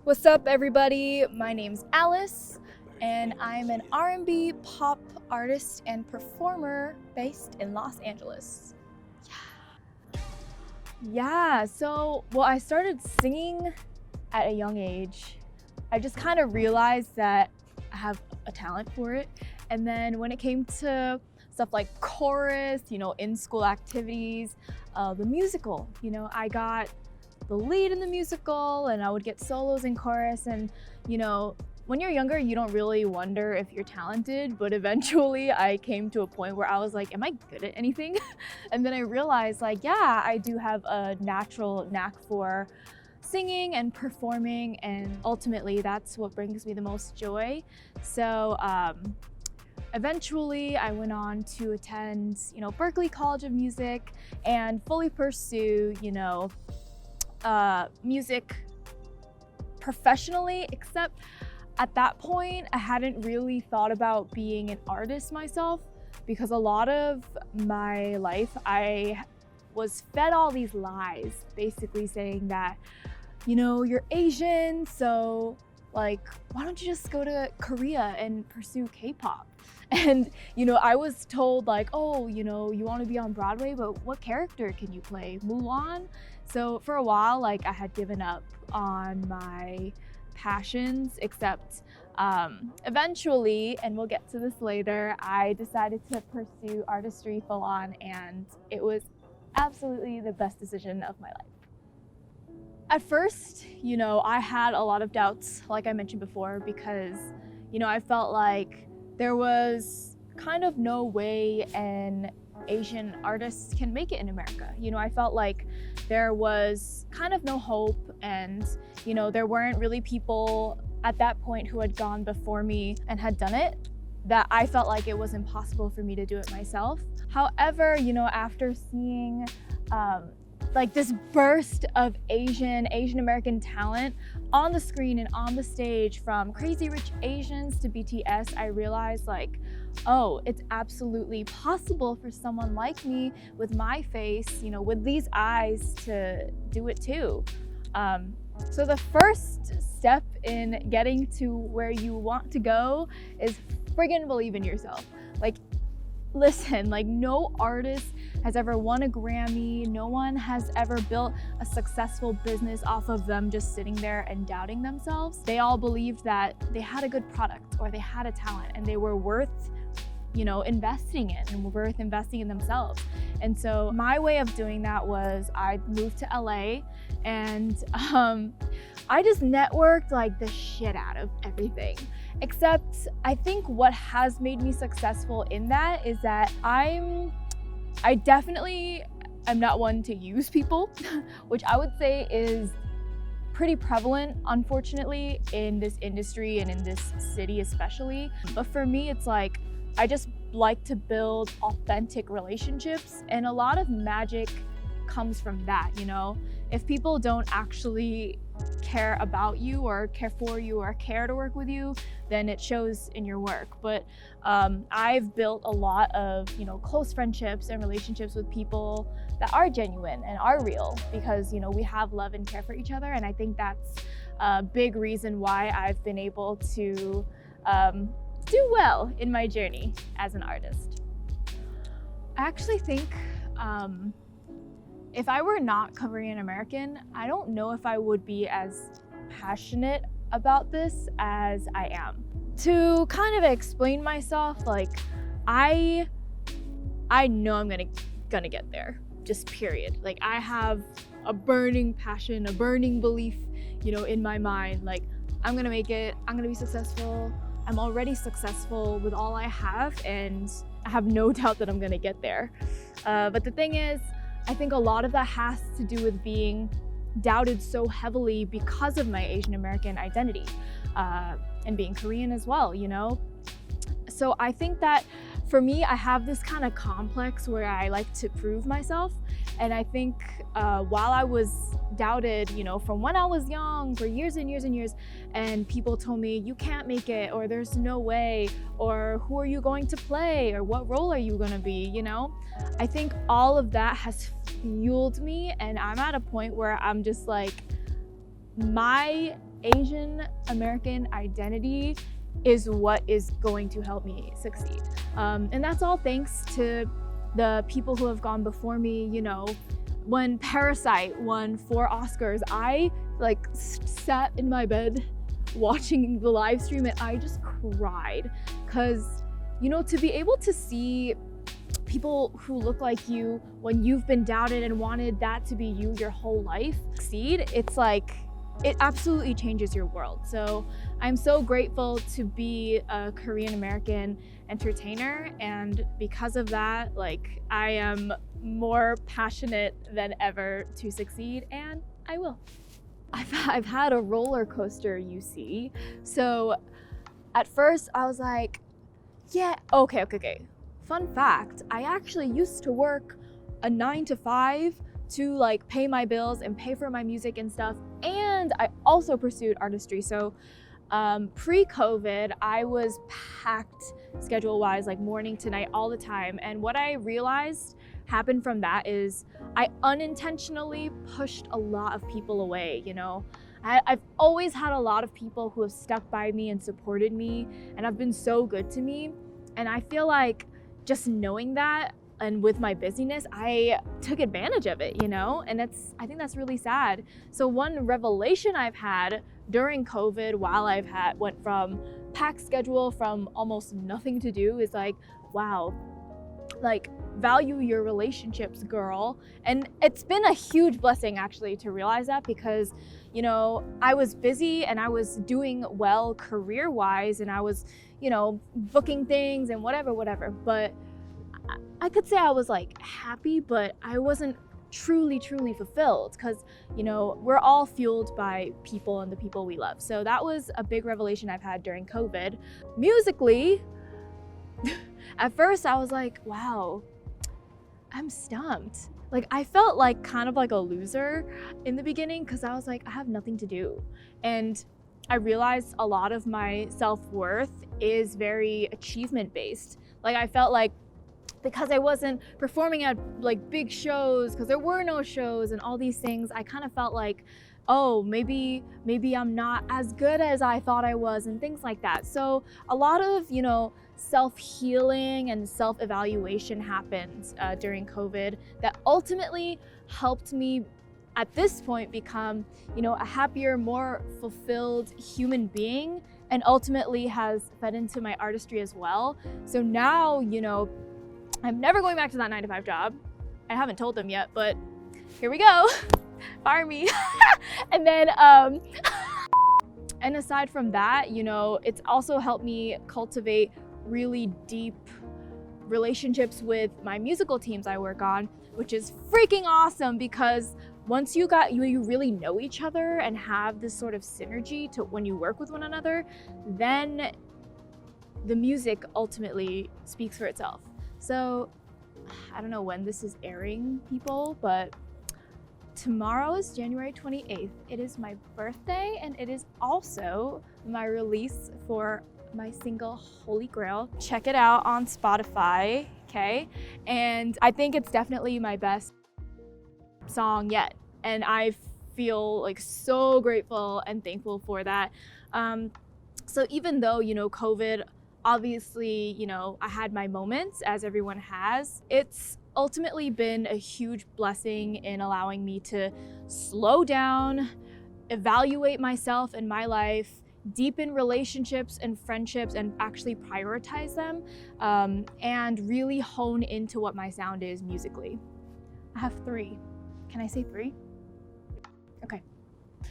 What's up, everybody? My name's Alice, and I'm an R&B pop artist and performer based in Los Angeles. Well, I started singing at a young age. I just kind of realized that I have a talent for it. And then when it came to stuff like chorus, in-school activities, the musical, I got the lead in the musical and I would get solos in chorus. And when you're younger, you don't really wonder if you're talented, but eventually I came to a point where I was like, am I good at anything? And then I realized I do have a natural knack for singing and performing, and ultimately that's what brings me the most joy. So eventually I went on to attend, Berklee College of Music and fully pursue, music professionally, except at that point I hadn't really thought about being an artist myself, because a lot of my life I was fed all these lies, basically saying that, you're Asian, so why don't you just go to Korea and pursue K-pop? And I was told oh, you want to be on Broadway, but what character can you play? Mulan? So for a while, I had given up on my passions, except eventually, and we'll get to this later, I decided to pursue artistry full on, and it was absolutely the best decision of my life. At first, I had a lot of doubts, like I mentioned before, because, I felt like there was kind of no way an Asian artist can make it in America. I felt like there was kind of no hope, and, there weren't really people at that point who had gone before me and had done it, that I felt like it was impossible for me to do it myself. However, after seeing this burst of Asian American talent on the screen and on the stage, from Crazy Rich Asians to BTS, I realized oh, it's absolutely possible for someone like me with my face, with these eyes, to do it too. So the first step in getting to where you want to go is friggin' believe in yourself. Listen, no artist has ever won a Grammy. No one has ever built a successful business off of them just sitting there and doubting themselves. They all believed that they had a good product or they had a talent and they were worth, investing in, and were worth investing in themselves. And so my way of doing that was I moved to LA, and I just networked the shit out of everything. Except I think what has made me successful in that is that I definitely am not one to use people, which I would say is pretty prevalent, unfortunately, in this industry and in this city especially. But for me, it's I just like to build authentic relationships, and a lot of magic comes from that. If people don't actually care about you or care for you or care to work with you, then it shows in your work. But I've built a lot of close friendships and relationships with people that are genuine and are real, because we have love and care for each other. And I think that's a big reason why I've been able to do well in my journey as an artist. I actually think if I were not Korean American, I don't know if I would be as passionate about this as I am. To kind of explain myself, I know I'm gonna get there, just period. I have a burning passion, a burning belief, in my mind, I'm gonna make it, I'm gonna be successful. I'm already successful with all I have, and I have no doubt that I'm gonna get there. But the thing is, I think a lot of that has to do with being doubted so heavily because of my Asian American identity, and being Korean as well, So I think that for me, I have this kind of complex where I like to prove myself. And I think while I was doubted, from when I was young for years and years and years, and people told me, you can't make it, or there's no way, or who are you going to play, or what role are you gonna be, I think all of that has fueled me, and I'm at a point where I'm just my Asian American identity is what is going to help me succeed. And that's all thanks to the people who have gone before me. You know, when Parasite won 4 Oscars, I like sat in my bed watching the live stream and I just cried, because, you know, to be able to see people who look like you when you've been doubted and wanted that to be you your whole life succeed, it's like, it absolutely changes your world. So I'm so grateful to be a Korean American entertainer, and because of that, like, I am more passionate than ever to succeed, and I will. I've had a roller coaster, you see. So at first I was like, yeah, okay. Fun fact, I actually used to work a 9 to 5 to like pay my bills and pay for my music and stuff. And I also pursued artistry. So pre-COVID, I was packed schedule-wise, like morning to night all the time. And what I realized happened from that is I unintentionally pushed a lot of people away, you know? I've always had a lot of people who have stuck by me and supported me and have been so good to me. And I feel like just knowing that, and with my busyness, I took advantage of it, you know? And I think that's really sad. So one revelation I've had during COVID, while went from packed schedule from almost nothing to do, is like, wow, like, value your relationships, girl. And it's been a huge blessing actually to realize that, because, you know, I was busy and I was doing well career-wise and I was, you know, booking things and whatever, but I could say I was like happy, but I wasn't truly fulfilled, because, you know, we're all fueled by people and the people we love. So that was a big revelation I've had during COVID. Musically, at first I was like, wow, I'm stumped. Like, I felt like kind of like a loser in the beginning, because I was like, I have nothing to do. And I realized a lot of my self-worth is very achievement-based. Like, I felt like because I wasn't performing at like big shows, because there were no shows and all these things, I kind of felt like, oh, maybe I'm not as good as I thought I was, and things like that. So a lot of, you know, self-healing and self-evaluation happened during COVID that ultimately helped me at this point become, you know, a happier, more fulfilled human being, and ultimately has fed into my artistry as well. So now, you know, I'm never going back to that 9 to 5 job. I haven't told them yet, but here we go. Fire me. And then, and aside from that, you know, it's also helped me cultivate really deep relationships with my musical teams I work on, which is freaking awesome, because once you really know each other and have this sort of synergy to when you work with one another, then the music ultimately speaks for itself. So I don't know when this is airing, people, but tomorrow is January 28th. It is my birthday, and it is also my release for my single Holy Grail. Check it out on Spotify, okay? And I think it's definitely my best song yet. And I feel like so grateful and thankful for that. So even though, you know, COVID, obviously, you know, I had my moments, as everyone has, it's ultimately been a huge blessing in allowing me to slow down, evaluate myself and my life, deepen relationships and friendships and actually prioritize them, and really hone into what my sound is musically. I have 3. Can I say 3? Okay.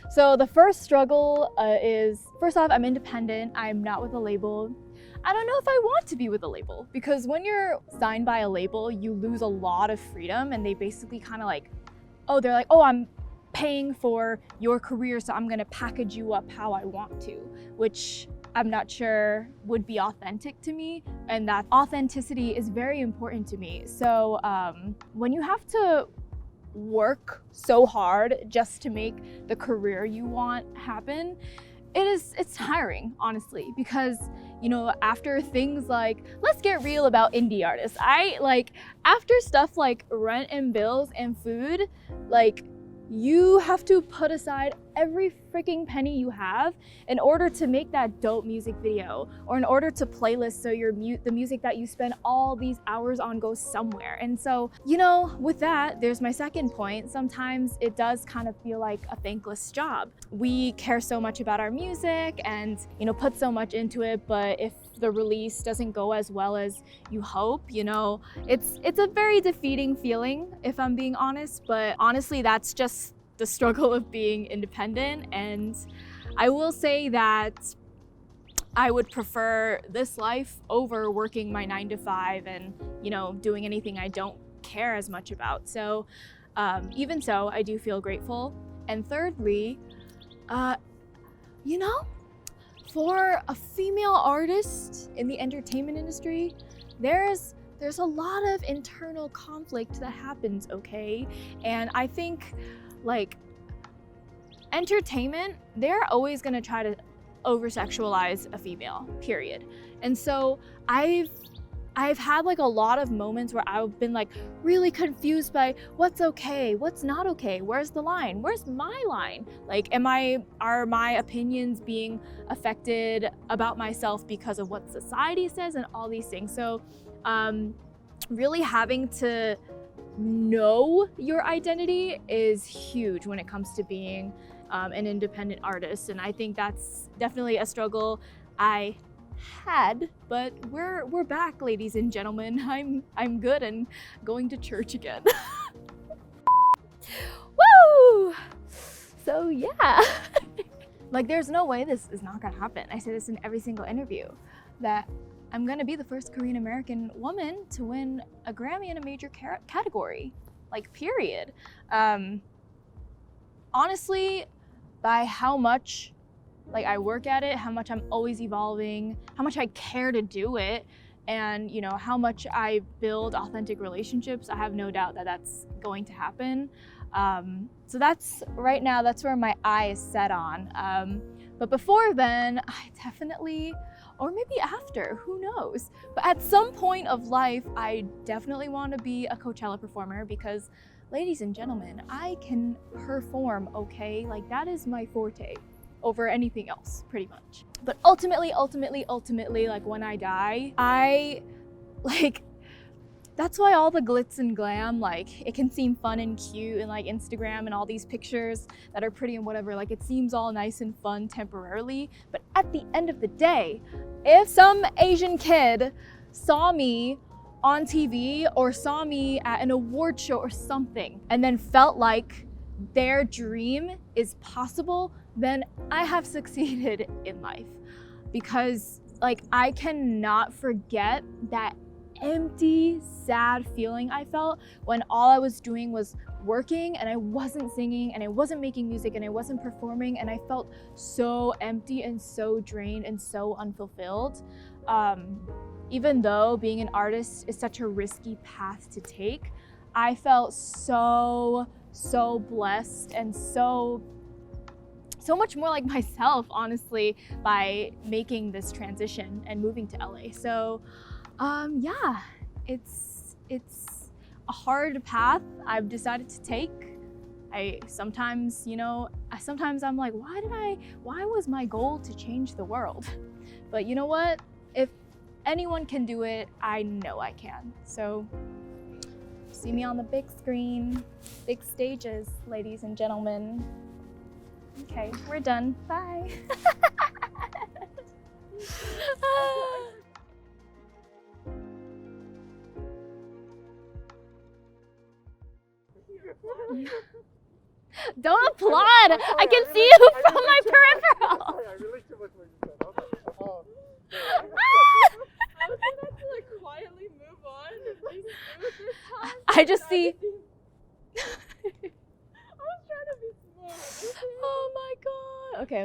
So the first struggle is, first off, I'm independent. I'm not with a label. I don't know if I want to be with a label, because when you're signed by a label, you lose a lot of freedom, and they basically kind of like, they're like, I'm paying for your career, so I'm gonna package you up how I want to, which I'm not sure would be authentic to me, and that authenticity is very important to me. So when you have to work so hard just to make the career you want happen, it's tiring, honestly, because, you know, after things like, let's get real about indie artists, after stuff like rent and bills and food, like, you have to put aside every freaking penny you have in order to make that dope music video, or in order to playlist so the music that you spend all these hours on goes somewhere. And so, you know, with that, there's my second point. Sometimes it does kind of feel like a thankless job. We care so much about our music and, you know, put so much into it, but if the release doesn't go as well as you hope, you know, it's a very defeating feeling, if I'm being honest. But honestly, that's just the struggle of being independent. And I will say that I would prefer this life over working my 9 to 5 and, you know, doing anything I don't care as much about. So even so, I do feel grateful. And thirdly, you know, for a female artist in the entertainment industry, there's a lot of internal conflict that happens, okay? And I think, like, entertainment, they're always gonna try to over-sexualize a female, period. And so I've had like a lot of moments where I've been like really confused by what's okay, what's not okay, where's the line, where's my line? Like, are my opinions being affected about myself because of what society says and all these things? So really having to know your identity is huge when it comes to being an independent artist. And I think that's definitely a struggle I had, but we're back, ladies and gentlemen. I'm good and going to church again. Woo! So yeah. Like, there's no way this is not gonna happen. I say this in every single interview, that I'm gonna be the first Korean American woman to win a Grammy in a major category, like, period. Honestly, by how much like I work at it, how much I'm always evolving, how much I care to do it, and, you know, how much I build authentic relationships, I have no doubt that that's going to happen. So that's right now, that's where my eye is set on. But before then, I definitely, or maybe after, who knows? But at some point of life, I definitely want to be a Coachella performer because, ladies and gentlemen, I can perform, okay? Like, that is my forte over anything else, pretty much. But ultimately, like, when I die, that's why all the glitz and glam, like, it can seem fun and cute and like Instagram and all these pictures that are pretty and whatever, like, it seems all nice and fun temporarily. But at the end of the day, if some Asian kid saw me on TV or saw me at an award show or something and then felt like their dream is possible, then I have succeeded in life. Because, like, I cannot forget that empty, sad feeling I felt when all I was doing was working and I wasn't singing and I wasn't making music and I wasn't performing, and I felt so empty and so drained and so unfulfilled. Even though being an artist is such a risky path to take, I felt so blessed and so much more like myself, honestly, by making this transition and moving to LA. So yeah, it's a hard path I've decided to take. Sometimes I'm like, why was my goal to change the world? But you know what? If anyone can do it, I know I can. So see me on the big screen, big stages, ladies and gentlemen. Okay, we're done. Bye. Don't applaud! I can see you from my peripheral! I really too much what you said. Oh. I was about to like quietly move on and be smooth this time. I just see... I was trying to be smooth. Oh my god. Okay.